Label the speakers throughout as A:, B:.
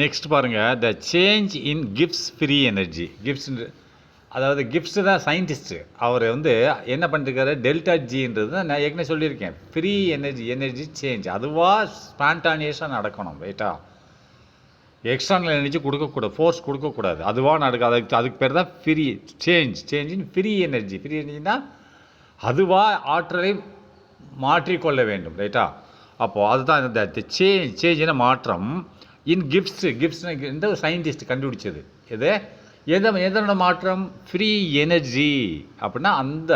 A: Next பாருங்கள், the change in Gibbs free energy. Gifts, அதாவது gifts தான் சயின்டிஸ்ட்டு. அவர் வந்து என்ன பண்ணிருக்காரு, டெல்டா ஜின்றது நான் ஏற்கனவே சொல்லியிருக்கேன், ஃப்ரீ எனர்ஜி சேஞ்ச். அதுவாக ஸ்பான்டானியஸாக நடக்கணும், ரைட்டா? எக்ஸ்டர்னல் எனர்ஜி கொடுக்கக்கூடாது, ஃபோர்ஸ் கொடுக்கக்கூடாது, அதுவாக நடக்கும். அதுக்கு பேர் தான் ஃப்ரீ சேஞ்சின் ஃப்ரீ எனர்ஜி. ஃப்ரீ எனர்ஜினா அதுவாக ஆற்றலை மாற்றிக்கொள்ள வேண்டும், ரைட்டா? அப்போது அதுதான் இந்த சேஞ்சின மாற்றம் இன் கிஃப்ட்ஸ் இந்த சயின்டிஸ்ட் கண்டுபிடிச்சது. எதனோட மாற்றம்? Free energy. அப்படின்னா அந்த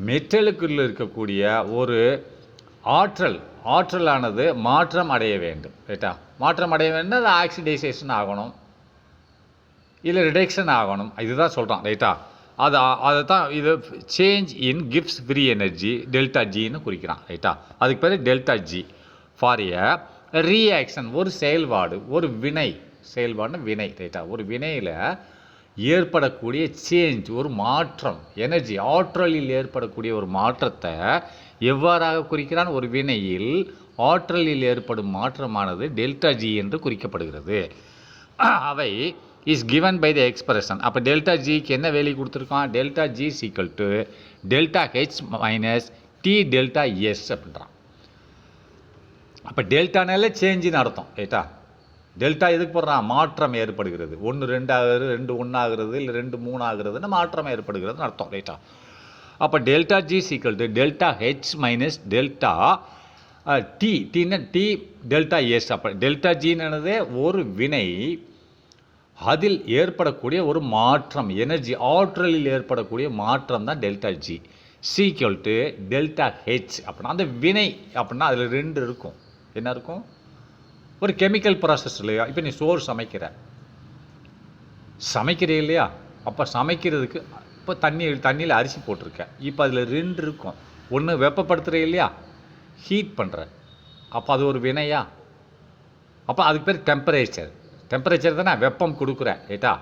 A: மெட்டலுக்குள்ளே இருக்கக்கூடிய ஒரு ஆற்றலானது மாற்றம் அடைய வேண்டும், ரைட்டா? மாற்றம் அடைய வேண்டும், அது ஆக்சிடைசேஷன் ஆகணும், இல்லை ரிடக்ஷன் ஆகணும். இதுதான் சொல்கிறான், ரைட்டா? அதை தான் இது change in Gibbs free energy delta ஜின்னு குறிக்கிறான், ரைட்டா? அதுக்கு பேர் delta G. For a reaction, ஒரு செயல்பாடு, ஒரு செயல்பாடுன்னு வினை, ரைட்டா? ஒரு வினையில் ஏற்படக்கூடிய சேஞ்ச், ஒரு மாற்றம், எனர்ஜி ஆற்றலில் ஏற்படக்கூடிய ஒரு மாற்றத்தை எவ்வாறாக குறிக்கிறான்? ஒரு வினையில் ஆற்றலில் ஏற்படும் மாற்றமானது டெல்டா ஜி என்று குறிக்கப்படுகிறது. அவை is given by the expression. அப்போ டெல்டா ஜிக்கு என்ன வேல்யூ கொடுத்துருக்கான்? Delta G equal to delta H minus T delta S அப்படின்றான். அப்போ டெல்டானால சேஞ்சின்னு அர்த்தம், ரைட்டா? டெல்டா எதுக்கு போடுறான்? மாற்றம் ஏற்படுகிறது. 1 2 ஆகுறது, 2 1 ஆகுறது, இல்லை 2 3 ஆகுறதுன்னு மாற்றம் ஏற்படுகிறதுன்னு அர்த்தம், ரைட்டா? அப்போ delta G equal to delta H minus delta T delta S. அப்போ டெல்டா ஜின்னு ஒரு வினை, அதில் ஏற்படக்கூடிய ஒரு மாற்றம், எனர்ஜி ஆற்றலில் ஏற்படக்கூடிய மாற்றம் தான் delta G. Equal to delta H. அப்படின்னா அந்த வினை அப்படின்னா அதில் 2 இருக்கும். என்ன இருக்கும்? ஒரு கெமிக்கல் ப்ராசஸ் இல்லையா? இப்போ நீ சோறு சமைக்கிறே இல்லையா? அப்போ சமைக்கிறதுக்கு இப்போ தண்ணியில் அரிசி போட்டிருக்க. இப்போ அதில் 2 இருக்கும். ஒன்று வெப்பப்படுத்துகிற இல்லையா, ஹீட் பண்ணுற. அப்போ அது ஒரு வினையா? அப்போ அதுக்கு பேர் டெம்பரேச்சர் தானே, வெப்பம் கொடுக்குற, ரைட்டா?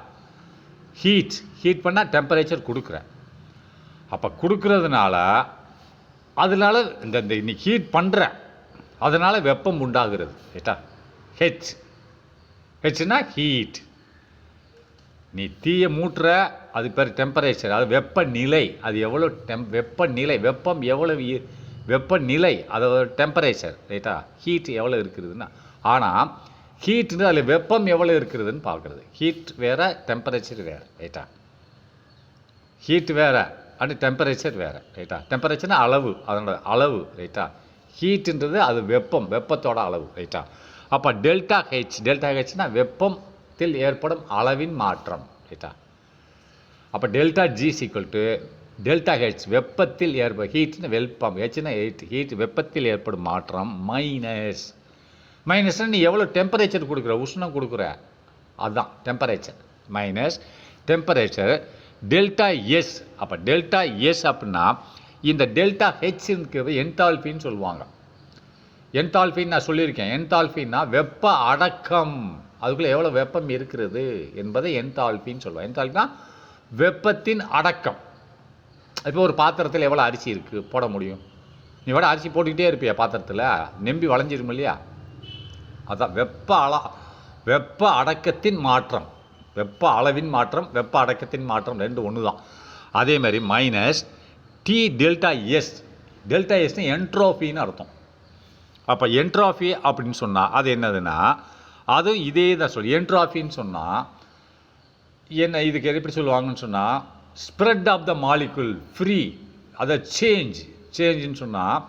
A: ஹீட் பண்ணால் டெம்பரேச்சர் கொடுக்குற. அப்போ கொடுக்கறதுனால அதனால இந்த இன்னைக்கு ஹீட் பண்ணுற, அதனால் வெப்பம் உண்டாகிறது, ரைட்டா? ஹெச்னா ஹீட். நீ தீயை மூட்டுற, அது பேர் டெம்பரேச்சர், அது வெப்பநிலை. அது எவ்வளோ வெப்பநிலை, வெப்பம் எவ்வளோ, வெப்பநிலை அதோட டெம்பரேச்சர், ரைட்டா? ஹீட் எவ்வளோ இருக்கிறதுன்னா, ஆனால் ஹீட்னு அதில் வெப்பம் எவ்வளோ இருக்கிறதுன்னு பார்க்குறது. ஹீட் வேறு, டெம்பரேச்சர் வேறு, ரைட்டா? ஹீட் வேறு அண்ட் டெம்பரேச்சர் வேறு, ரைட்டா? டெம்பரேச்சர்னா அளவு, அதனோட அளவு, ரைட்டா? ஹீட்டுன்றது அது வெப்பத்தோட அளவு, ரைட்டா? அப்போ டெல்டா ஹெச்னா வெப்பத்தில் ஏற்படும் அளவின் மாற்றம், ரைட்டா? அப்போ delta G equal to delta H, வெப்பத்தில் ஹீட்னு வெப்பம், ஹெச்னா ஹீட், வெப்பத்தில் ஏற்படும் மாற்றம் மைனஸ்னால் நீ எவ்வளோ டெம்பரேச்சர் கொடுக்குற, உஷ்ணம் கொடுக்குற, அதுதான் temperature. Minus temperature delta S. அப்போ டெல்டா எஸ் அப்படின்னா இந்த டெல்டா ஹெச்ங்கிறது என்தால்பின்னு சொல்லுவாங்க. என்தால்பின்னு நான் சொல்லியிருக்கேன். என்தால்பின்னா வெப்ப அடக்கம், அதுக்குள்ளே எவ்வளோ வெப்பம் இருக்கிறது என்பதை என்தால்பின்னு சொல்லுவாங்க. என்தால்பின்னா வெப்பத்தின் அடக்கம். இப்போ ஒரு பாத்திரத்தில் எவ்வளோ அரிசி இருக்குது போட முடியும்? நீ விட அரிசி போட்டுக்கிட்டே இருப்பியா பாத்திரத்தில், நெம்பி வளைஞ்சிரும் இல்லையா? அதான் வெப்ப அடக்கத்தின் மாற்றம், வெப்ப அளவின் மாற்றம், வெப்ப அடக்கத்தின் மாற்றம், 2 ஒன்று தான். அதே மாதிரி மைனஸ் டி டெல்டா எஸ்னு என்ட்ரோஃபின்னு அர்த்தம். அப்போ என்ட்ரோஃபி அப்படின்னு சொன்னால் அது என்னதுன்னா, அதுவும் இதே தான் சொல்லி என்ட்ரோஃபின்னு சொன்னால் என்ன, இதுக்கு எப்படி சொல்லுவாங்கன்னு சொன்னால் spread of the molecule free, அதை சேஞ்சுன்னு சொன்னால்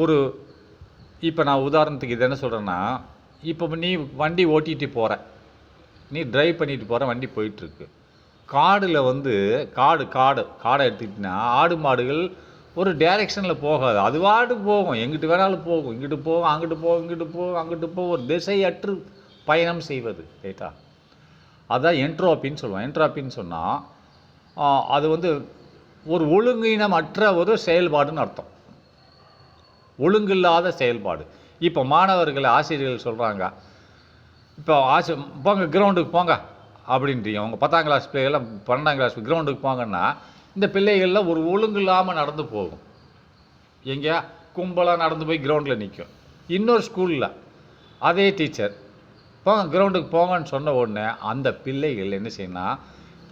A: ஒரு, இப்போ நான் உதாரணத்துக்கு இது என்ன சொல்கிறேன்னா, இப்போ நீ வண்டி ஓட்டிகிட்டு போகிற, நீ ட்ரைவ் பண்ணிட்டு போகிற, வண்டி போயிட்டுருக்கு. காடில் வந்து காடை எடுத்துக்கிட்டிங்கன்னா ஆடு மாடுகள் ஒரு டைரெக்ஷனில் போகாது, அது வாட்டுக்கு போகும், எங்கிட்டு வேணாலும் போகும், இங்கிட்டு போகும், அங்கிட்டு போகும், ஒரு திசையற்று பயணம் செய்வது, ரைட்டா? அதான் என்ட்ரோபின்னு சொல்லுவோம். என்ட்ரோபின்னு சொன்னால் அது வந்து ஒரு ஒழுங்கினமற்ற ஒரு செயல்பாடுன்னு அர்த்தம், ஒழுங்கில்லாத செயல்பாடு. இப்போ மாணவர்கள் ஆசிரியர்கள் சொல்கிறாங்க, இப்போ போங்க கிரவுண்டுக்கு போங்க அப்படின்றீங்க. அவங்க 10ஆம் கிளாஸ் பிள்ளைகள்லாம் 12ஆம் கிளாஸ் கிரவுண்டுக்கு போங்கன்னா இந்த பிள்ளைகள்லாம் ஒரு ஒழுங்கு இல்லாமல் நடந்து போகும். எங்கே கும்பலாக நடந்து போய் கிரவுண்டில் நிற்கும். இன்னொரு ஸ்கூலில் அதே டீச்சர் போங்க கிரவுண்டுக்கு போங்கன்னு சொன்ன உடனே அந்த பிள்ளைகள் என்ன செய்யணும்னா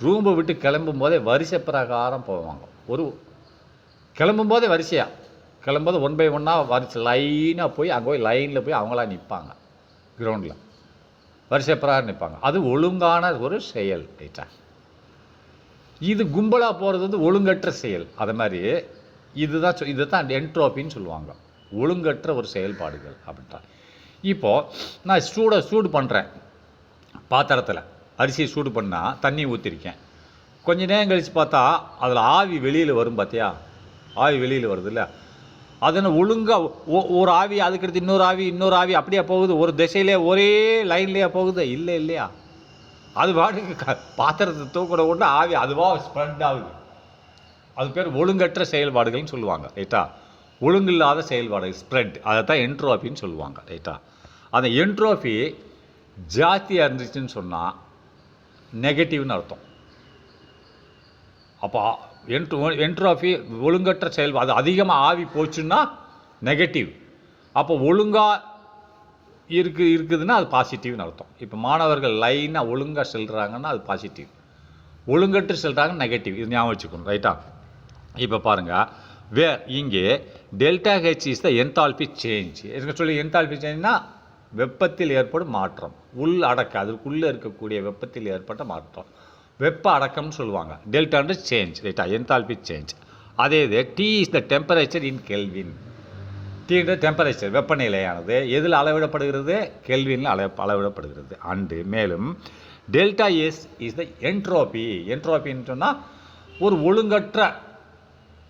A: ரூம்பை விட்டு கிளம்பும் போதே வரிசை பிரகாரம் போவாங்க. கிளம்பும் போதே வரிசையாக கிளம்பும்போது 1 by 1 வரிசை லைனாக போய் அங்கே போய் லைனில் போய் அவங்களா நிற்பாங்க. கிரவுண்டில் வரிசை பிரகாரம் நிற்பாங்க. அது ஒழுங்கான ஒரு செயல் ரைட்டா. இது கும்பலாக போகிறது ஒழுங்கற்ற செயல். அது மாதிரி இதுதான் என்ட்ரோபின்னு சொல்லுவாங்க, ஒழுங்கற்ற ஒரு செயல்பாடுகள் அப்படின்ட்டா. இப்போது நான் சூடு பண்ணுறேன், பாத்திரத்தில் அரிசியை சூடு பண்ணால் தண்ணி ஊற்றிருக்கேன். கொஞ்ச நேரம் கழித்து பார்த்தா அதில் ஆவி வெளியில் வரும். பார்த்தியா, ஆவி வெளியில் வருது இல்லை, அதனால் ஒழுங்காக ஒரு ஆவி அதுக்கடுத்து இன்னொரு ஆவி அப்படியே போகுது, ஒரு திசையிலே ஒரே லைன்லேயே போகுது இல்லை இல்லையா. அது பாட்டுக்கு பாத்திரத்தை தூக்கிற கொண்டு ஆவி அதுவாக ஸ்ப்ரெட் ஆகுது. அது பேர் ஒழுங்கற்ற செயல்பாடுகள்னு சொல்லுவாங்க ரைட்டா. ஒழுங்கில்லாத செயல்பாடுகள் ஸ்ப்ரெட், அதை தான் என்ட்ரோபின்னு சொல்லுவாங்க ரைட்டா. அந்த என்ட்ரோபி ஜாஸ்தியாக இருந்துச்சுன்னு சொன்னால் நெகட்டிவ்னு அர்த்தம். அப்போ என்ட்ரோபி ஒழுங்கற்ற செயல்பாடு, அது அதிகமாக ஆவி போச்சுன்னா நெகட்டிவ். அப்போ ஒழுங்காக இருக்குதுன்னா அது பாசிட்டிவ்னு அர்த்தம். இப்போ மாணவர்கள் லைனாக ஒழுங்காக செல்கிறாங்கன்னா அது பாசிட்டிவ், ஒழுங்கற்று செல்கிறாங்க நெகட்டிவ். இது ஞாபகம் வச்சுக்கணும் ரைட்டா. இப்போ பாருங்கள், இங்கே delta H is the enthalpy change. எதுக்கு சொல்லி என்தால்பி சேஞ்ச்னா வெப்பத்தில் ஏற்படும் மாற்றம், உள் அடக்க, அதுக்குள்ளே இருக்கக்கூடிய வெப்பத்தில் ஏற்பட்ட மாற்றம், வெப்ப அடக்கம்னு சொல்லுவாங்க. டெல்டான்னு சேஞ்ச் ரைட்டா, என்தால்பி சேஞ்ச். அதே இது T is the temperature in kelvin. டீன்ற டெம்பரேச்சர் வெப்பநிலையானது எதில் அளவிடப்படுகிறது, கெல்வினில் அளவிடப்படுகிறது. அண்டு மேலும் delta S is the entropy. என்ட்ரோபின்னு சொன்னால் ஒரு ஒழுங்கற்ற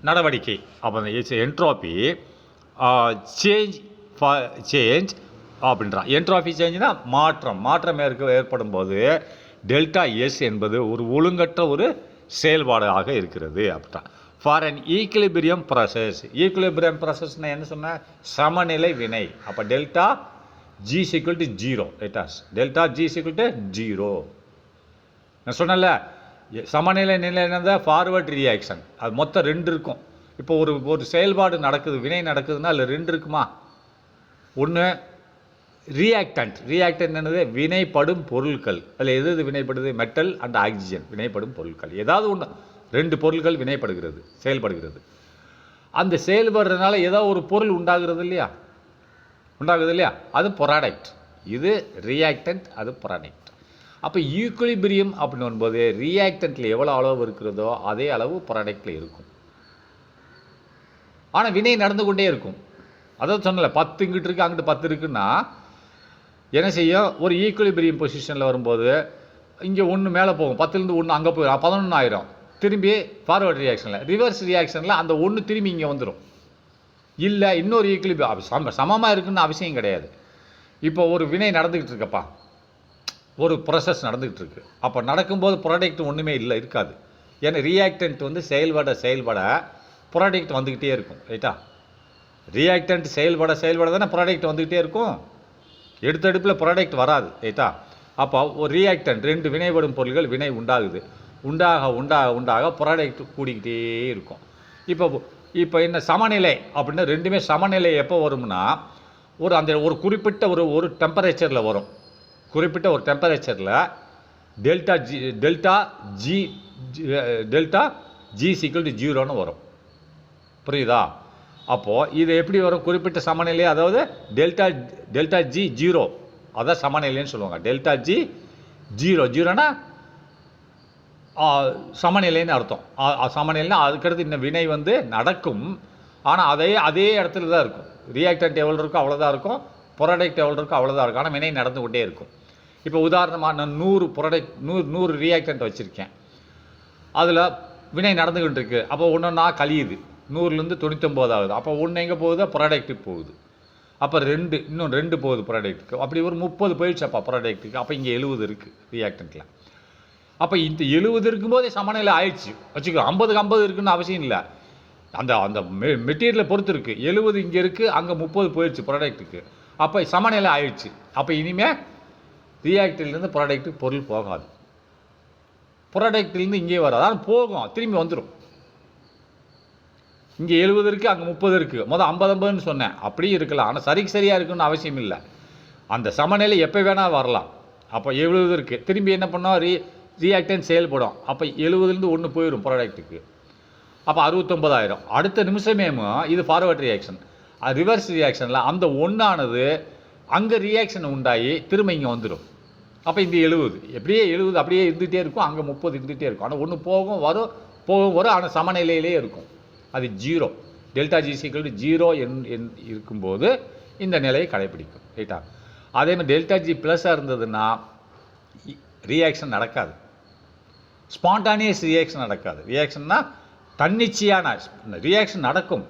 A: நடவடிக்கை. அப்போ அந்த என்ட்ரோபி சேஞ்ச் அப்படின்றான். என்ட்ரோபி சேஞ்சுனா மாற்றம் ஏற்படும் போது டெல்டா எஸ் என்பது ஒரு ஒழுங்கற்ற ஒரு செயல்பாடாக இருக்கிறது அப்படின்றான். For an equilibrium process. Equilibrium ப்ராசஸ்னால் என்ன சொன்ன, சமநிலை வினை. அப்போ டெல்டா ஜி ஈக்குவல் டு 0 ரைட்டா. Delta G equal to 0. நான் சொன்னல சமநிலை நிலை என்னது, ஃபார்வர்ட் ரியாக்ஷன். அது மொத்தம் 2 இருக்கும். இப்போ ஒரு செயல்பாடு நடக்குது, வினை நடக்குதுன்னா அதில் 2 இருக்குமா. ஒன்று ரியாக்டன்ட் என்னது, வினைப்படும் பொருட்கள். அதில் எது வினைப்படுது, மெட்டல் அண்ட் ஆக்சிஜன் வினைப்படும் பொருட்கள். ஏதாவது ஒன்று 2 பொருட்கள் வினைப்படுகிறது, செயல்படுகிறது. அந்த செயல்படுறதுனால ஏதோ ஒரு பொருள் உண்டாகுது இல்லையா, அது ப்ராடக்ட். இது ரியாக்டன்ட், அது ப்ராடக்ட். அப்போ ஈக்குலிபிரியம் அப்படின்னு வரும்போது ரியாக்டன்ட்டில் எவ்வளோ அளவு இருக்கிறதோ அதே அளவு ப்ராடக்டில் இருக்கும். ஆனால் வினை நடந்து கொண்டே இருக்கும். அதாவது சொன்னல 10 இங்கிட்டு இருக்குது அங்கிட்டு 10 இருக்குன்னா என்ன செய்யும், ஒரு ஈக்குலிபிரியம் பொசிஷனில் வரும்போது இங்கே 1 மேலே போகும், 10லேருந்து 1 அங்கே போயிடும், 11 ஆயிரும். திரும்பி ஃபார்வர்ட் ரியாக்ஷனில், ரிவர்ஸ் ரியாக்ஷனில் அந்த 1 திரும்பி இங்கே வந்துடும். இல்லை இன்னொரு ஈக்குலிபிரியம் சமமாக இருக்குன்னு அவசியம் கிடையாது. இப்போ ஒரு வினை நடந்துக்கிட்டு இருக்கப்பா, ஒரு ப்ராசஸ் நடந்துக்கிட்டு இருக்கு. அப்போ நடக்கும்போது ப்ராடக்ட் ஒன்றுமே இருக்காது. ஏன்னா ரியாக்டன்ட் செயல்பட ப்ராடக்ட் வந்துக்கிட்டே இருக்கும் ரைட்டா. ரியாக்டன்ட் செயல்பட தானே ப்ராடக்ட் வந்துக்கிட்டே இருக்கும். எடுத்தடுப்பில் ப்ராடக்ட் வராது ரைட்டா. அப்போ ஒரு ரியாக்டன்ட் 2 வினைப்படும் பொருள்கள் வினை உண்டாக ப்ராடக்ட் கூடிக்கிட்டே இருக்கும். இப்போ என்ன சமநிலை அப்படின்னா, 2மே சமநிலை எப்போ வரும்னா ஒரு குறிப்பிட்ட ஒரு டெம்பரேச்சரில் வரும். குறிப்பிட்ட ஒரு டெம்பரேச்சரில் டெல்டா ஜி ஈக்குவல் டு 0ன்னு வரும். புரியுதா? அப்போது இது எப்படி வரும், குறிப்பிட்ட சமநிலை, அதாவது டெல்டா ஜி 0, அதான் சமநிலைன்னு சொல்லுவாங்க. டெல்டா ஜி 0னா சமநிலைன்னு அர்த்தம். சமநிலைன்னா அதுக்கடுத்து இந்த வினை நடக்கும். ஆனால் அதே இடத்துல தான் இருக்கும். ரியாக்டன்ட் எவ்வளோ இருக்கோ அவ்வளோதான் இருக்கும், ப்ராடக்ட் எவ்வளோ இருக்கோ அவ்வளோதான் இருக்கும். ஆனால் வினை நடந்து கொண்டே இருக்கும். இப்போ உதாரணமாக நான் 100 ரியாக்டன்ட் வச்சுருக்கேன், அதில் வினை நடந்துக்கிட்டு இருக்குது. அப்போ ஒன்றா கழியுது, 100லேருந்து 99 ஆகுது. அப்போ 1 எங்கே போகுது, ப்ராடக்ட்டுக்கு போகுது. அப்போ இன்னும் 2 போகுது ப்ராடக்ட்டுக்கு. அப்படி ஒரு 30 போயிடுச்சு அப்போ ப்ராடக்ட்டுக்கு. அப்போ இங்கே 70 இருக்குது ரியாக்டன்ட்டில். அப்போ இந்த 70 இருக்கும்போதே சமநிலை ஆயிடுச்சு வச்சுக்கோ. 50க்கு 50 இருக்குன்னு அவசியம் இல்லை. அந்த மெட்டீரியலை பொறுத்து இருக்குது. 70 இங்கே இருக்குது, அங்கே 30 போயிடுச்சு ப்ராடக்ட்டுக்கு. அப்போ சமநிலை ஆயிடுச்சு. அப்போ இனிமேல் ரியாக்டர்லேருந்து ப்ராடக்ட்டுக்கு பொருள் போகாது. ப்ராடக்ட்லேருந்து இங்கே வராது, ஆனால் போகும், திரும்பி வந்துடும். இங்கே 70 இருக்குது, அங்கே 30 இருக்குது. 50-50ன்னு சொன்னேன், அப்படியும் இருக்கலாம். ஆனால் சரியாக இருக்குன்னு அவசியம் இல்லை. அந்த சமநிலை எப்போ வேணால் வரலாம். அப்போ 70 இருக்குது. திரும்பி என்ன பண்ணோம், ரியாக்டன்ட் செயல்படும். அப்போ 70லேருந்து 1 போயிடும் ப்ராடக்ட்டுக்கு. அப்போ 69,000. அடுத்த நிமிஷமே இது ஃபார்வர்ட் ரியாக்ஷன். ரிவர்ஸ் ரியாக்ஷனில் அந்த 1 அங்கே ரியாக்ஷன் உண்டாகி திரும்ப இங்கே வந்துடும். அப்போ இந்த 70 எப்படியே 70 அப்படியே இருந்துகிட்டே இருக்கும், அங்கே 30 இருந்துகிட்டே இருக்கும். ஆனால் 1 போகும் வரும், ஆனால் சமநிலையிலே இருக்கும். அது 0. டெல்டா ஜி = 0 இருக்கும்போது இந்த நிலையை கடைபிடிக்கும். ரைட்டா? அதே மாதிரி டெல்டா ஜி ப்ளஸ்ஸாக இருந்ததுன்னா ரியாக்ஷன் நடக்காது, ஸ்பான்டானியஸ் ரியாக்ஷன் நடக்காது. ரியாக்ஷன்னா தன்னிச்சையான ரியாக்ஷன் நடக்கும்,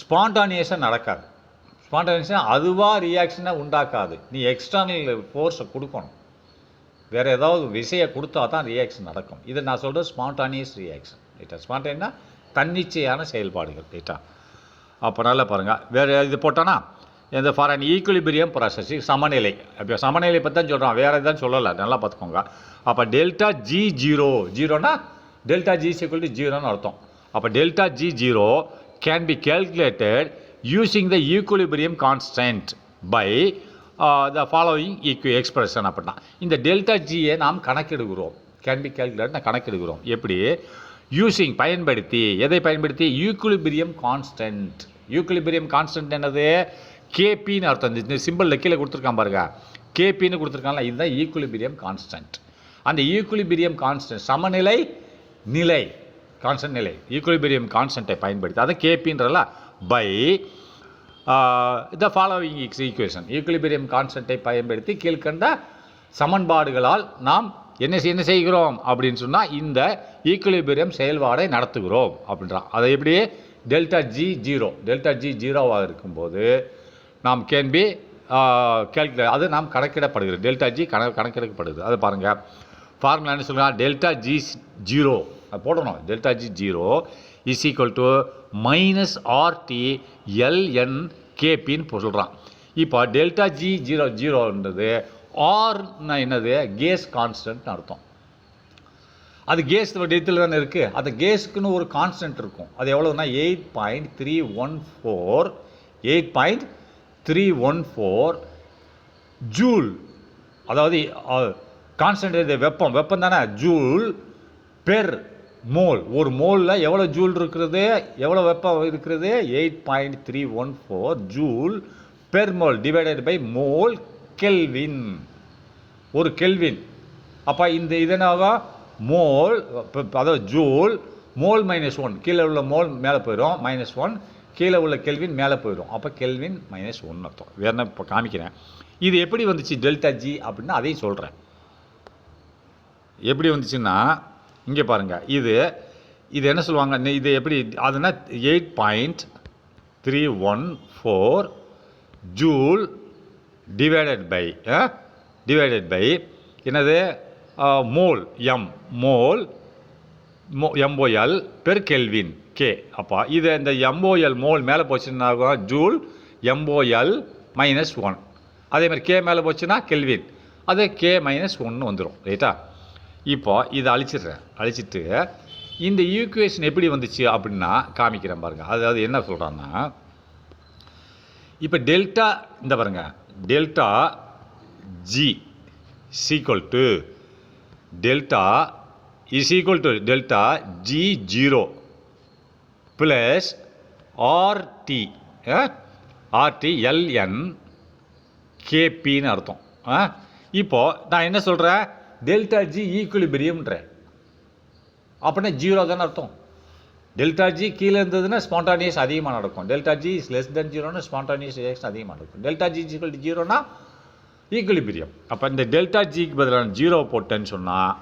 A: ஸ்பான்டானியஸாக நடக்காது. ஸ்பான்டானியஸாக அதுவாக ரியாக்ஷனை உண்டாக்காது. நீ எக்ஸ்டர்னல் ஃபோர்ஸை கொடுக்கணும், வேறு ஏதாவது விஷயம் கொடுத்தா தான் ரியாக்ஷன் நடக்கும். இதை நான் சொல்கிறது ஸ்பான்டானியஸ் ரியாக்ஷன். ரைட்டா? ஸ்பான்டானியஸ்னா தன்னிச்சையான செயல்பாடுகள். ரைட்டா? அப்போ நல்லா பாருங்கள். வேறு இது போட்டோன்னா இந்த ஃபார் அன் ஈக்குலிபிரியம் ப்ராசஸ், சமநிலை. அப்போ சமநிலை பற்றி தான் சொல்கிறோம், வேறு எதுவும் சொல்லலை. நல்லா பார்த்துக்கோங்க. அப்போ டெல்டா ஜி 0 டெல்டா ஜி = 0ன்னு அர்த்தம். அப்போ delta G 0 can be calculated using the equilibrium constant by the following expression. அப்படின்னா இந்த டெல்டா ஜியை நாம் கணக்கெடுக்கிறோம். கேன் பி கேல்குலேட் கணக்கெடுக்கிறோம். எப்படி? யூஸிங் பயன்படுத்தி. எதை பயன்படுத்தி? Equilibrium constant. ஈக்குலிபிரியம் கான்ஸ்டன்ட் என்னது? கேபின்னு அர்த்தம். இந்த சிம்பிளில் கீழே கொடுத்துருக்கான் பாருங்க, கேபின்னு கொடுத்துருக்காங்களா, இதுதான் ஈக்குலிபிரியம் கான்ஸ்டன்ட். அந்த ஈக்குலிபிரியம் கான்ஸ்டன்ட் சமநிலை நிலை, கான்ஸ்டன்ட் நிலை, ஈக்குலிபிரியம் கான்ஸ்டன்ட்டை பயன்படுத்தி, அதை கேபின்றல by the following equation. Equilibrium கான்ஸ்டன்ட்டை பயன்படுத்தி கீழ்கண்ட சமன்பாடுகளால் நாம் என்ன செய்கிறோம் அப்படின்னு சொன்னால் இந்த ஈக்குலிபிரியம் செயல்பாடை நடத்துகிறோம் அப்படின்றான். அதை எப்படி? டெல்டா ஜி 0 இருக்கும்போது நாம் கேன் பி கேல்குலேட், அது நாம் கணக்கிடப்படுகிறது. டெல்டா ஜி கணக்கிடப்படுது. அதை பாருங்கள். ஃபார்முலா என்ன சொல்லுங்கள்? டெல்டா ஜி 0 போடணும். டெல்டா ஜி 0 = -RT ln KPன்னு சொல்கிறான். இப்போ டெல்டா ஜி 0ன்றது ஆர்னா என்னது? கேஸ் கான்ஸ்டன்ட்னு அர்த்தம். அது கேஸ் டெத்தில் தானே இருக்குது. அந்த கேஸுக்குன்னு ஒரு கான்ஸ்டன்ட் இருக்கும். அது எவ்வளோன்னா 8.314 ஜூல். அதாவது கான்ஸ்டன்ட் இது வெப்பம் தானே, ஜூல் பெர் மோல். ஒரு மோலில் எவ்வளோ ஜூல் இருக்கிறது, எவ்வளோ வெப்பம் இருக்கிறது? 8.314 joule per mole divided by mole kelvin. ஒரு கெல்வின். அப்போ இந்த இதனாக மோல், அதாவது ஜூல் மோல் -1, கீழே உள்ள மோல் மேலே போயிடும், -1 கீழே உள்ள கெல்வின் மேலே போயிடும். அப்போ கெல்வின் -1 அர்த்தம். வேறு என்ன இப்போ காமிக்கிறேன். இது எப்படி வந்துச்சு டெல்டா ஜி அப்படின்னா அதையும் சொல்கிறேன். எப்படி வந்துச்சுன்னா இங்கே பாருங்கள். இது என்ன சொல்லுவாங்க, இது எப்படி அதுனா 8.314 ஜூல் டிவைடட் பை என்னது? Mole MOL per kelvin K. அப்போ இது இந்த MOL மோல் மேலே போச்சுன்னா ஜூல் MOL -1. அதே மாதிரி K மேலே போச்சுன்னா கெல்வின், அது K -1 வந்துடும். ரைட்டா? இப்போ இதை அழிச்சிட்டு இந்த ஈக்குவேஷன் எப்படி வந்துச்சு அப்படின்னா காமிக்கிறேன் பாருங்கள். அதாவது என்ன சொல்கிறான்னா, இப்போ டெல்டா இந்த பாருங்கள், delta G delta G 0 plus RT ln KPன்னு அர்த்தம். இப்போது நான் என்ன சொல்கிறேன்? டெல்டா ஜி ஈக்குலிபிரியம்ன்றேன். அப்படின்னா 0 தானே அர்த்தம். டெல்டா ஜி கீழே இருந்ததுன்னா ஸ்பான்டானியஸ் அதிகமாக நடக்கும். டெல்டா ஜி <0 ஸ்பான்டானியஸ் ரியாக்ஷன் அதிகமாக நடக்கும். டெல்டா ஜி = 0னா ஈக்குலிபிரியம். அப்போ இந்த டெல்டா ஜிக்கு பதிலான 0 போட்டேன்னு சொன்னால்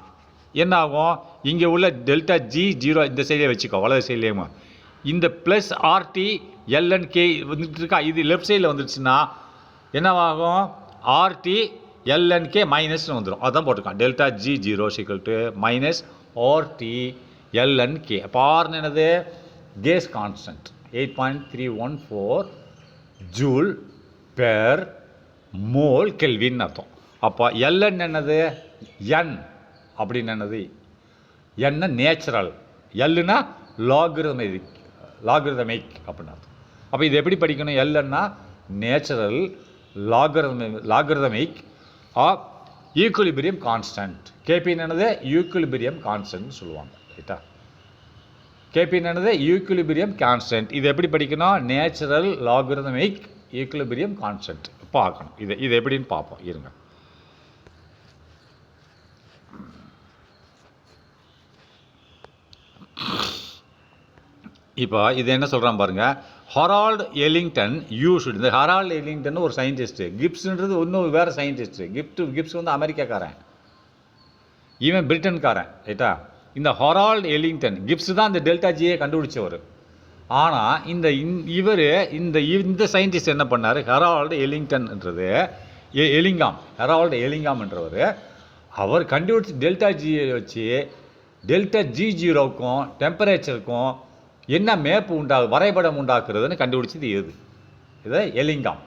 A: என்ன ஆகும்? இங்கே உள்ள டெல்டா ஜி 0 இந்த சைடே வச்சுக்கோ, வலது சைட்லேயுமா இந்த ப்ளஸ் RT ln K வந்துட்டு இருக்கா, இது லெஃப்ட் சைடில் வந்துடுச்சுன்னா என்னவாகும்? RT ln K மைனஸ்னு வந்துடும். அதுதான் போட்டிருக்கான். Delta G 0 = -RT ln K. அப்போ ஆர்னு என்னது? Case constant 8.314 joule per mole kelvin அர்த்தம். அப்போ ln என்னது? n அப்படின்னு என்னது? n நேச்சுரல், lனா லாகரிதமிக் அப்படின்னு அர்த்தம். அப்போ இது எப்படி படிக்கணும்? lன்னா natural logarithmic of equilibrium constant. கேபின்னு என்னது ஈக்குலிபிரியம் கான்ஸ்டன்ட் சொல்லுவாங்க. ரைட்டா? கேபின்னு என்னது ஈக்குலிபிரியம் கான்ஸ்டன்ட். இது எப்படி படிக்கணும்? நேச்சுரல் லாகரிதமிக் ஈக்குலிபிரியம் கான்ஸ்டன்ட் பார்க்கணும். இது எப்படின்னு பார்ப்போம் இருங்க. இப்போ இது என்ன சொல்கிறான் பாருங்கள். Harold Ellington used. இந்த ஹெரால்டு எலிங்டன் ஒரு சயின்டிஸ்ட்டு. கிப்ஸ்ன்றது இன்னும் வேறு சயின்டிஸ்ட்டு. கிப்ஸ் வந்து அமெரிக்காக்காரன், இவன் பிரிட்டன்காரன். ரைட்டா? இந்த ஹெரால்டு எலிங்டன் கிப்ஸ் தான் இந்த டெல்டா ஜியை கண்டுபிடிச்சவர். ஆனால் இந்த சயின்டிஸ்ட் என்ன பண்ணார்? ஹெரால்டு எலிங்டன்ன்றது ஹெரால்டு எலிங்காம்ன்றவர் அவர் கண்டுபிடிச்ச டெல்டா ஜியை வச்சு டெல்டா G0க்கும் டெம்பரேச்சருக்கும் என்ன மேப்பு வரைபடம் உண்டாக்குறதுன்னு கண்டுபிடிச்சது இதை எலிங்காம்.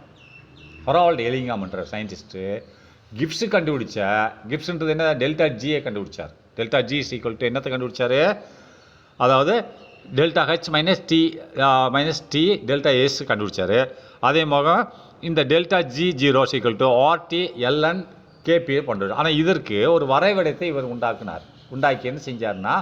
A: ஹெரால்டு எலிங்காம்ன்ற சயின்டிஸ்ட்டு கிப்ஸ்ன்றது என்ன? டெல்டா ஜியை கண்டுபிடிச்சார். டெல்டா G = என்னத்தை கண்டுபிடிச்சார்? அதாவது delta H - T delta S கண்டுபிடிச்சார். அதே மாதிரி இந்த delta G0 = RT ln KP பண்ணுறாரு. ஆனால் இதற்கு ஒரு வரைபடத்தை இவர் உண்டாக்கி என்ன செஞ்சார்னா,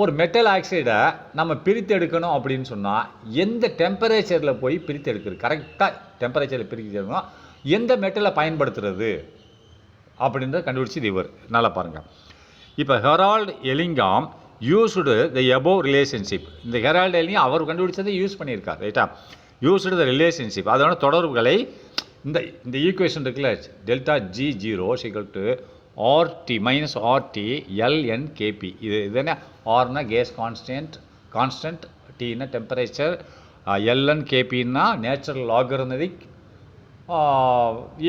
A: ஒரு மெட்டல் ஆக்சைடை நம்ம பிரித்து எடுக்கணும் அப்படின்னு சொன்னால் எந்த டெம்பரேச்சரில் போய் பிரித்து எடுக்கிறது, கரெக்டாக டெம்பரேச்சரில் பிரித்து எடுக்கணும், எந்த மெட்டலை பயன்படுத்துறது அப்படின்றத கண்டுபிடிச்சது இவர். நல்லா பாருங்கள். இப்போ Harold Ellingham used the above relationship. இந்த ஹெரால்டு எலிங்காம் அவர் கண்டுபிடிச்சதை யூஸ் பண்ணியிருக்கார். ரைட்டா? யூஸ்டு த ரிலேஷன்ஷிப், அதோட தொடர்புகளை இந்த ஈக்குவேஷன் இருக்குல்ல, delta G0 = RT - RT ln KP. இது என்ன? ஆர்னா கேஸ் கான்ஸ்டன்ட், Tனா டெம்பரேச்சர், ln KPன்னா நேச்சுரல் லாகரிதமிக்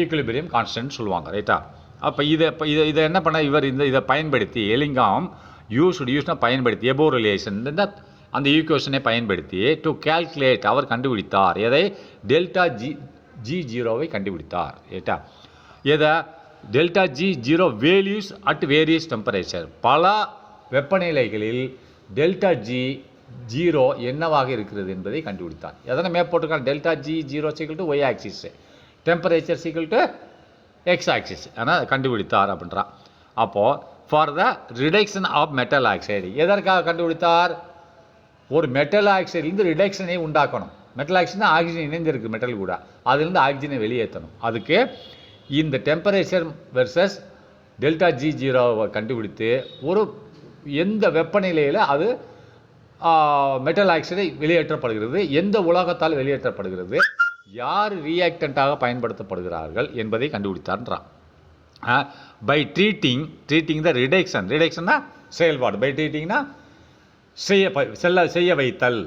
A: ஈக்குலிபிரியம் கான்ஸ்டன்ட் சொல்லுவாங்க. ரைட்டா? அப்போ இதை என்ன பண்ண இவர் இதை பயன்படுத்தி எலிங்காம் யூஸ்னா பயன்படுத்தி எபோவ் ரிலேஷன் அந்த ஈக்குவேஷனை பயன்படுத்தி டு கால்குலேட் அவர் கண்டுபிடித்தார். எதை? டெல்டா G0வை கண்டுபிடித்தார். ரைட்டா? எதை? Delta G0 values at various temperature. பல வெப்பநிலைகளில் டெல்டா G0 என்னவாக இருக்கிறது என்பதை கண்டுபிடித்தார். எதனை மேப் போட்டிருக்காங்க? Delta G0 = Y axis, temperature = X axis. ஆனால் கண்டுபிடித்தார் அப்படின்றான். அப்போது for the reduction of metal oxide. எதற்காக கண்டுபிடித்தார்? ஒரு மெட்டல் ஆக்சைட்லேருந்து ரிடக்ஷனை உண்டாக்கணும். மெட்டல் ஆக்சைடுனா ஆக்சிஜன் இணைந்திருக்கு மெட்டல் கூட, அதுலேருந்து ஆக்சிஜனை வெளியேற்றணும். அதுக்கு இந்த டெம்பரேச்சர் வெர்சஸ் டெல்டா G0வை கண்டுபிடித்து எந்த வெப்பநிலையில் அது மெட்டல் ஆக்சைடை வெளியேற்றப்படுகிறது, எந்த உலோகத்தால் வெளியேற்றப்படுகிறது, யார் ரியாக்டண்ட்டாக பயன்படுத்தப்படுகிறார்கள் என்பதை கண்டுபிடித்தார்ன்றான். பை ட்ரீட்டிங் த ரிடக்ஷன்னா செயல்பாடு. பை ட்ரீட்டிங்னா செய்ய வைத்தல்,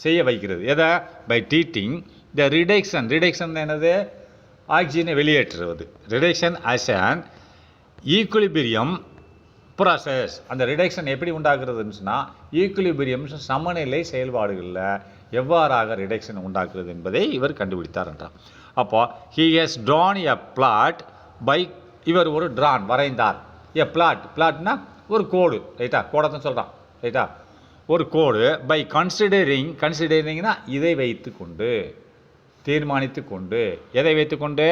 A: செய்ய வைக்கிறது. எதை? பை ட்ரீட்டிங் த ரிடக்ஷன் என்னது? ஆக்சிஜனை வெளியேற்றுவது. Reduction as an equilibrium process. அந்த ரிடக்ஷன் எப்படி உண்டாக்குறதுன்னு சொன்னால் ஈக்குலிபிரியம் சமநிலை செயல்பாடுகளில் எவ்வாறாக ரிடக்ஷன் உண்டாக்குறது என்பதை இவர் கண்டுபிடித்தார் என்றார். அப்போ he has drawn a plot by இவர் ஒரு வரைந்தார். எ பிளாட்னா ஒரு கோடு. ரைட்டா? கோடத்தான் சொல்கிறான். ரைட்டா? ஒரு கோடு. பை கன்சிடரிங்னா இதை வைத்துக்கொண்டு, தீர்மானித்து கொண்டு. எதை வைத்துக்கொண்டு?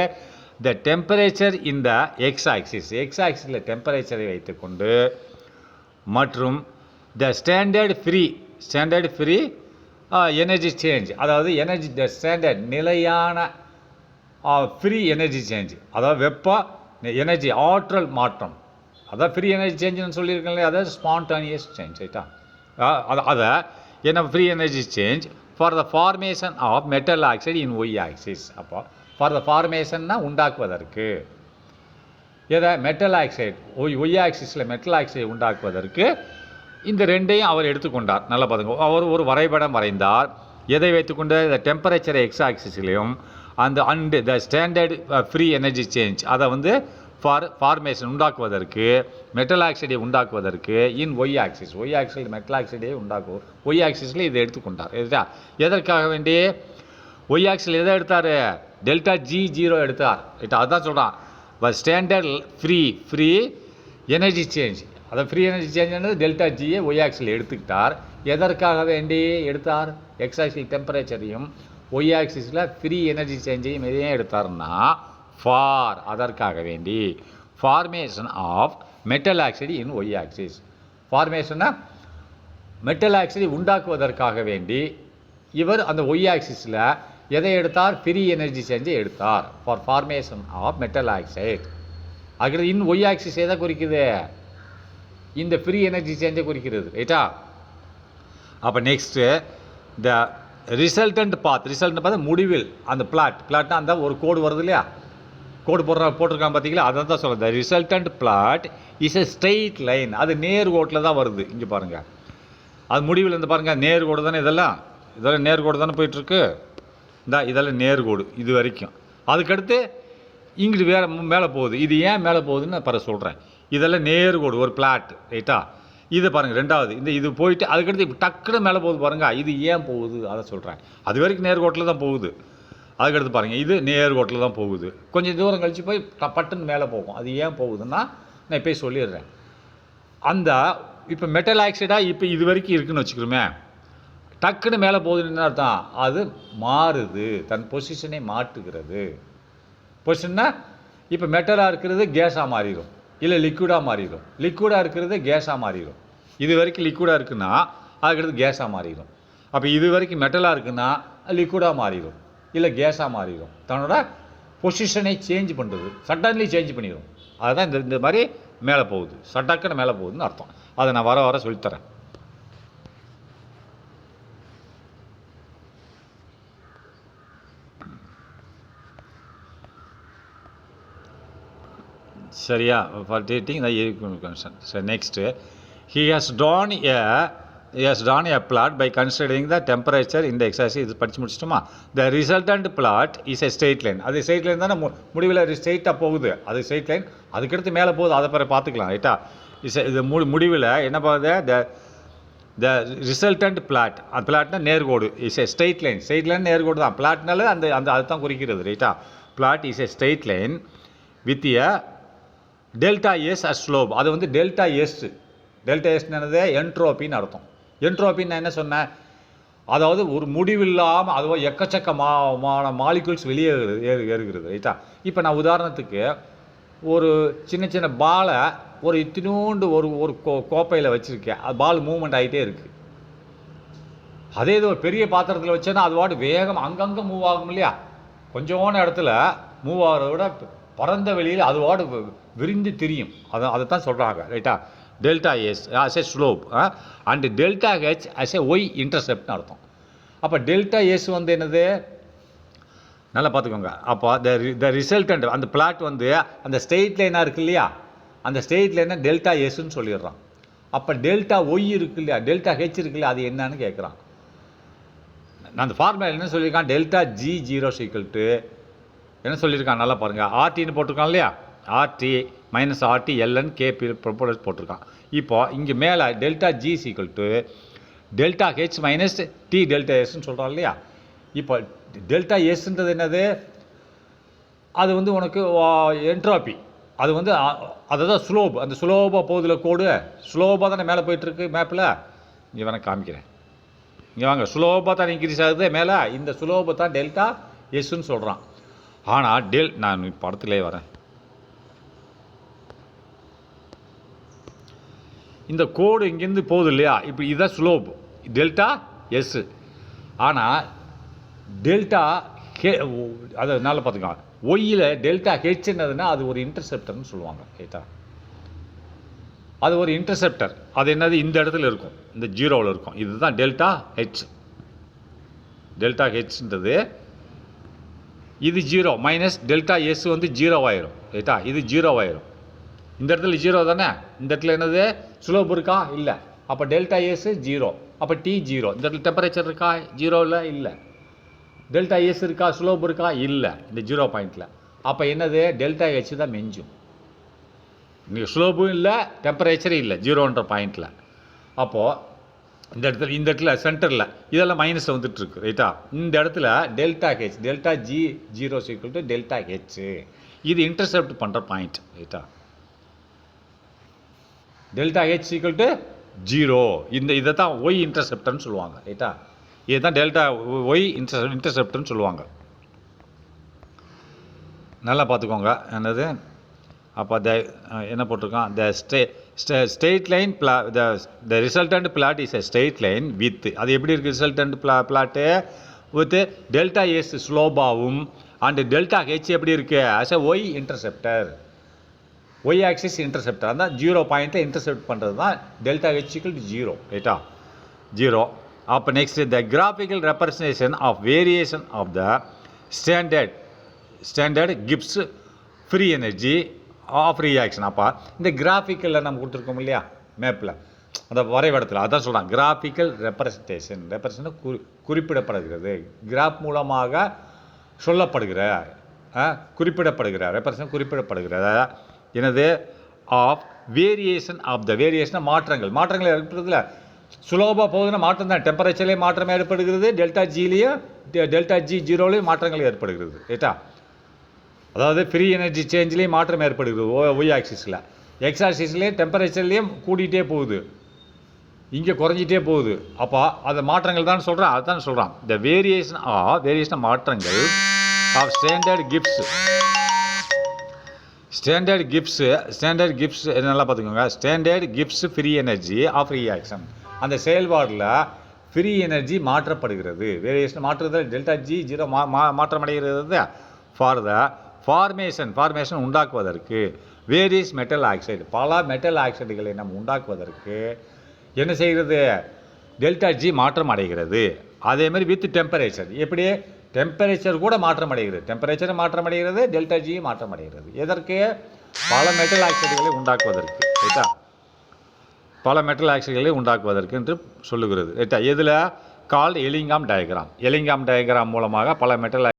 A: த டெம்பரேச்சர் இன் த எக்ஸ் ஆக்சிஸில் டெம்பரேச்சரை வைத்துக்கொண்டு மற்றும் த ஸ்டாண்டர்ட் ஃப்ரீ எனர்ஜி சேஞ்ச், அதாவது ஸ்டாண்டர்ட் நிலையான ஃப்ரீ எனர்ஜி சேஞ்ச், அதாவது எனர்ஜி ஆற்றல் மாற்றம், அதாவது ஃப்ரீ எனர்ஜி சேஞ்சுன்னு சொல்லியிருக்கேன். அதாவது ஸ்பான்டானியஸ் சேஞ்ச். ரைட்டா? அதை என்ன? Free energy change for the formation of metal oxide in y axis. அப்போ ஃபார் த ஃபார்மேஷன்னா உண்டாக்குவதற்கு. எதை? மெட்டல் ஆக்சைடு ஒய் ஆக்சிஸில் மெட்டல் ஆக்சைடு உண்டாக்குவதற்கு இந்த ரெண்டையும் அவர் எடுத்துக்கொண்டார். நல்லா பாருங்க. அவர் ஒரு வரைபடம் வரைந்தார். எதை வைத்துக்கொண்டு? த டெம்பரேச்சரை எக்ஸ் ஆக்சிஸ்லையும் the standard free energy change அதை ஃபார்மேஷன் உண்டாக்குவதற்கு, மெட்டல் ஆக்சைடை உண்டாக்குவதற்கு இன் ஒய் ஆக்சிஸில் மெட்டல் ஆக்சைடை உண்டாக்குவோம். ஒய் ஆக்சிஸில் இதை எடுத்துக்கொண்டார். எதற்காக வேண்டி? ஒய் ஆக்சிஸில் எதை எடுத்தார்? டெல்டா G0 எடுத்தார். ரைட்டா? அதுதான் சொல்கிறான். ஸ்டாண்டர்ட் ஃப்ரீ எனர்ஜி சேஞ்ச், அதாவது ஃப்ரீ எனர்ஜி சேஞ்ச் டெல்டா Gயை ஒய் ஆக்சிஸில் எடுத்துக்கிட்டார். எதற்காக வேண்டி எடுத்தார்? எக்ஸ் ஆக்சிஸ் டெம்பரேச்சரையும் ஒய் ஆக்சிஸில் ஃப்ரீ எனர்ஜி சேஞ்சையும் எதையும் எடுத்தார்னா ஃபார் அதற்காக வேண்டி formation of metal oxide in y axis. ஃபார்மேஷன்னா மெட்டல் ஆக்சைடு உண்டாக்குவதற்காக வேண்டி இவர் அந்த ஒய் ஆக்சிஸில் எதை எடுத்தார்? ஃப்ரீ எனர்ஜி சேஞ்சை எடுத்தார். For formation of metal oxide. அதுக்கு இன் ஒய் ஆக்சிஸ் எதை குறிக்குது? இந்த ஃப்ரீ எனர்ஜி சேஞ்சை குறிக்கிறது. ரைட்டா? அப்போ நெக்ஸ்ட்டு த ரிசல்டன்ட் பாத். ரிசல்ட்னு பார்த்தா முடிவில் அந்த பிளாட்னா அந்த ஒரு கோடு வருது இல்லையா, கோடு போட்டிருக்காங்க பார்த்தீங்களா, அதை தான் சொல்லுது. The resultant plot is a straight line. அது நேர்கோட்டில் தான் வருது. இங்கே பாருங்கள், அது முடிவில் இருந்து பாருங்கள், நேர்கோடு தானே இதெல்லாம் நேர்கோடு தானே போயிட்டுருக்கு. இதெல்லாம் நேர்கோடு இது வரைக்கும். அதுக்கடுத்து இங்கிட்டு வேறு மேலே போகுது. இது ஏன் மேலே போகுதுன்னு நான் பிறகு சொல்கிறேன். இதெல்லாம் நேர்கோடு ஒரு பிளாட். ரைட்டா? இது பாருங்கள் ரெண்டாவது. இது போயிட்டு அதுக்கடுத்து இப்போ டக்குன்னு மேலே போகுது பாருங்கள். இது ஏன் போகுது அதை சொல்கிறேன். அது வரைக்கும் நேர்கோட்டில் தான் போகுது. அதுக்கடுத்து பாருங்கள், இது நேர்கோட்டில் தான் போகுது. கொஞ்சம் தூரம் கழித்து போய் பட்டுன்னு மேலே போகும். அது ஏன் போகுதுன்னா நான் இப்போ சொல்லிடுறேன். அந்த இப்போ மெட்டல் ஆக்சைடாக இப்போ இது வரைக்கும் இருக்குதுன்னு வச்சுக்கிறோமே, டக்குன்னு மேலே போகுதுன்னு அர்த்தம் அது மாறுது, தன் பொசிஷனை மாற்றுகிறது. பொசிஷன்னா இப்போ மெட்டலாக இருக்கிறது கேஸாக மாறிடும், இல்லை லிக்விடாக மாறிடும். லிக்விடாக இருக்கிறது கேஸாக மாறிடும். இது வரைக்கும் லிக்விடாக இருக்குன்னா அதுக்கடுத்து கேஸாக மாறிடும். அப்போ இது வரைக்கும் மெட்டலாக இருக்குன்னா லிக்விடாக மாறிடும், இல்லை கேஸாக மாறிடும். தன்னோட பொசிஷனை சேஞ்ச் பண்ணுறது, சடன்லி சேஞ்ச் பண்ணிடும். அதுதான் இந்த மாதிரி மேலே போகுது, சட்டக்குன்னு மேலே போகுதுன்னு அர்த்தம். அதை நான் வர சொல்லித்தரேன். சரியா? ஃபார் டேட்டிங் த கன்சன். சரி, next he has drawn a plot by considering the temperature in the exercise. இது படித்து முடிச்சிட்டோமா? the resultant plot is a straight line. அது ஸ்ட்ரெயிட் லைன் தானே, முடிவில் ஸ்ட்ரெயிட்டாக போகுது. அது ஸ்ட்ரெயிட் லைன். அதுக்கடுத்து மேலே போகுது, அதை பிறகு பார்த்துக்கலாம். ரைட்டா? இது முடிவில் என்ன போகுது? The resultant plot. அந்த பிளாட்னா நேர்கோடு. Is a straight line. Straight line நேர்கோடு தான். பிளாட்னால அந்த அதுதான் குறிக்கிறது. ரைட்டா? Plot is a straight line with a delta S as slope. அது டெல்டா எஸ். டெல்டா எஸ்னது என்ட்ரோப்பின்னு அர்த்தம். என்ட்ரோப்பின்னு நான் என்ன சொன்னேன்? அதாவது ஒரு முடிவில்லாமல் அதுவும் எக்கச்சக்கமான மாலிகுல்ஸ் வெளியே ஏறுகிறது. ரைட்டா? இப்போ நான் உதாரணத்துக்கு ஒரு சின்ன பாலை ஒரு இத்தினூண்டு ஒரு கோப்பையில் வச்சுருக்கேன். அது பால் மூவ்மெண்ட் ஆகிட்டே இருக்குது. அதே இது ஒரு பெரிய பாத்திரத்தில் வச்சேன்னா அது வாட்டு வேகம் அங்கங்கே மூவ் ஆகும் இல்லையா? கொஞ்சோன இடத்துல மூவ் ஆகிறத விட பரந்த வெளியில் அது வாடு விரிந்து திரியும். அதைத்தான் சொல்கிறாங்க. ரைட்டா? Delta S as a slope and delta H as a y இன்டர்செப்ட்னு அர்த்தம். அப்போ டெல்டா எஸ் என்னது? நல்லா பார்த்துக்கோங்க. அப்போ த ரிசல்டன்ட் அந்த பிளாட் அந்த ஸ்ட்ரெயிட் லைனாக இருக்குது இல்லையா, அந்த ஸ்ட்ரெயிட் லைனை டெல்டா எஸ்ன்னு சொல்லிடுறான். அப்போ டெல்டா ஒய் இருக்கு இல்லையா, டெல்டா ஹெச் இருக்கு இல்லையா, அது என்னன்னு கேட்குறான். நான் அந்த ஃபார்முலா என்ன சொல்லியிருக்கான்? டெல்டா ஜி ஜீரோ சீக்கிள்ட்டு என்ன சொல்லியிருக்கான்? நல்லா பாருங்கள். ஆர்டின்னு போட்டிருக்கான் இல்லையா, R T minus R T l n K P ப்ரொபோலஸ் போட்டிருக்கான். இப்போ இங்கே மேலே டெல்டா ஜி சீக்கிள்ட்டு delta H minus T delta எஸ்ன்னு சொல்கிறான் இல்லையா. இப்போ டெல்டா எஸ்ன்றது என்னது? அது உனக்கு என்ட்ரோபி. அது அதுதான் ஸ்லோப். அந்த ஸ்லோபாக போகுதுல கோடு, ஸ்லோபாக தானே மேலே போயிட்டுருக்கு மேப்பில். இங்கே வேணால் காமிக்கிறேன். இங்கே வாங்க, ஸ்லோபாக தான் இன்க்ரீஸ் ஆகுது மேலே. இந்த ஸ்லோபை தான் டெல்டா எஸ்ன்னு சொல்கிறான். ஆனால் நான் படத்திலே வரேன். இந்த கோடு இங்கேருந்து போகுது இல்லையா, இப்போ இதுதான் ஸ்லோப் டெல்டா எஸ். ஆனால் டெல்டா அதை நல்லா பார்த்துக்கலாம். ஒய்யில் டெல்டா ஹெச்ன்னதுன்னா அது ஒரு இன்டர்செப்டர்னு சொல்லுவாங்க. ரைட்டா? அது ஒரு இன்டர்செப்டர். அது என்னது? இந்த இடத்துல இருக்கும், இந்த ஜீரோவில் இருக்கும். இதுதான் டெல்டா ஹெச். டெல்டா ஹெச்ன்றது இது zero minus delta S zero ஆயிரும். ரைட்டா? இது ஜீரோ ஆயிரும். இந்த இடத்துல ஜீரோ தானே. இந்த இடத்துல என்னது? ஸ்லோப் இருக்கா? இல்லை. அப்போ டெல்டா எஸ் ஜீரோ. அப்போ டி ஜீரோ. இந்த இடத்துல டெம்பரேச்சர் இருக்கா? ஜீரோவில் இல்லை. டெல்டா எஸ் இருக்கா? ஸ்லோப் இருக்கா? இல்லை. இந்த ஜீரோ பாயிண்டில். அப்போ என்னது? டெல்டா ஹெச் தான் மெஞ்சும். இங்கே ஸ்லோப்பும் இல்லை, டெம்பரேச்சரும் இல்லை ஜீரோன்ற பாயிண்டில். அப்போது இந்த இடத்துல சென்டரில் இதெல்லாம் மைனஸில் வந்துட்டுருக்கு. ரைட்டா? இந்த இடத்துல delta H, delta G zero equal to delta H. இது இன்டர்செப்ட் பண்ணுற பாயிண்ட். ரைட்டா? Delta H equal to zero. இதை தான் ஒய் இன்டர்செப்டர்னு சொல்லுவாங்க. ரைட்டா? இதுதான் டெல்டா ஒய் இன்டர்செப்டர்னு சொல்லுவாங்க. நல்லா பார்த்துக்கோங்க என்னது. அப்போ என்ன போட்டிருக்கான், straight line the resultant plot is a straight line with, அது எப்படி இருக்குது resultant plot with delta S ஸ்லோபாவும் அண்ட் டெல்டா ஹெச் எப்படி இருக்குது as a Y interceptor, Y axis interceptor. அந்த 0 பாயிண்ட்டில் இன்டர்செப்ட் பண்ணுறது தான் டெல்டா ஹெச் = 0 ரைட்டா, 0. அப்போ next the graphical representation of variation of the standard Gibbs free energy of reaction. அப்போ இந்த கிராஃபிக்கலில் நம்ம கொடுத்துருக்கோம் இல்லையா மேப்பில், அந்த வரைபடத்தில் அதான் சொல்கிறான் கிராஃபிக்கல் ரெப்ரசன்டேஷன். குறிப்பிடப்படுகிறது, கிராஃப் மூலமாக சொல்லப்படுகிற குறிப்பிடப்படுகிற ரெப்ரசன்ட் குறிப்பிடப்படுகிற எனது of variation of the variation மாற்றங்கள் ஏற்படுறதுல சுலோபாக போகுதுன்னா மாற்றம் தான், டெம்பரேச்சர்லேயே மாற்றம் ஏற்படுகிறது, டெல்டா ஜிலேயும் டெல்டா ஜி ஜீரோலையும் மாற்றங்கள் ஏற்படுகிறது ரைட்டா. அதாவது ஃப்ரீ எனர்ஜி சேஞ்ச்லேயும் மாற்றம் ஏற்படுகிறது ஒய் ஆக்சிஸில், எக்ஸ் ஆக்சிஸ்லேயும் டெம்பரேச்சர்லேயும் கூட்டிகிட்டே போகுது, இங்கே குறைஞ்சிட்டே போகுது. அப்போ அந்த மாற்றங்கள் தான் சொல்கிறான், அதுதான் சொல்கிறான் த வேரியேஷன் மாற்றங்கள் ஆஃப் ஸ்டாண்டர்ட் கிப்ஸ் நல்லா பார்த்துக்கோங்க. Standard Gibbs free energy of reaction, அந்த செயல்பாடில் ஃப்ரீ எனர்ஜி மாற்றப்படுகிறது. வேரியேஷன் மாற்றுறதில் டெல்டா ஜி ஜீரோ மாற்றமடைகிறது ஃபார் த ஃபார்மேஷன் உண்டாக்குவதற்கு வேரியஸ் மெட்டல் ஆக்சைடு, பல மெட்டல் ஆக்சைடுகளை நம்ம உண்டாக்குவதற்கு என்ன செய்கிறது டெல்டா ஜி மாற்றம் அடைகிறது. அதேமாதிரி வித் டெம்பரேச்சர், எப்படி டெம்பரேச்சர் கூட மாற்றம் அடைகிறது, டெம்பரேச்சர் மாற்றம் அடைகிறது, டெல்டா ஜி மாற்றம் அடைகிறது. எதற்கு பல மெட்டல் ஆக்சைடுகளை உண்டாக்குவதற்கு ரைட்டா, பல மெட்டல் ஆக்சைடுகளை உண்டாக்குவதற்கு என்று சொல்லுகிறது ரைட்டா. எதில் கால்டு எலிங்காம் டயக்ராம் மூலமாக பல மெட்டல்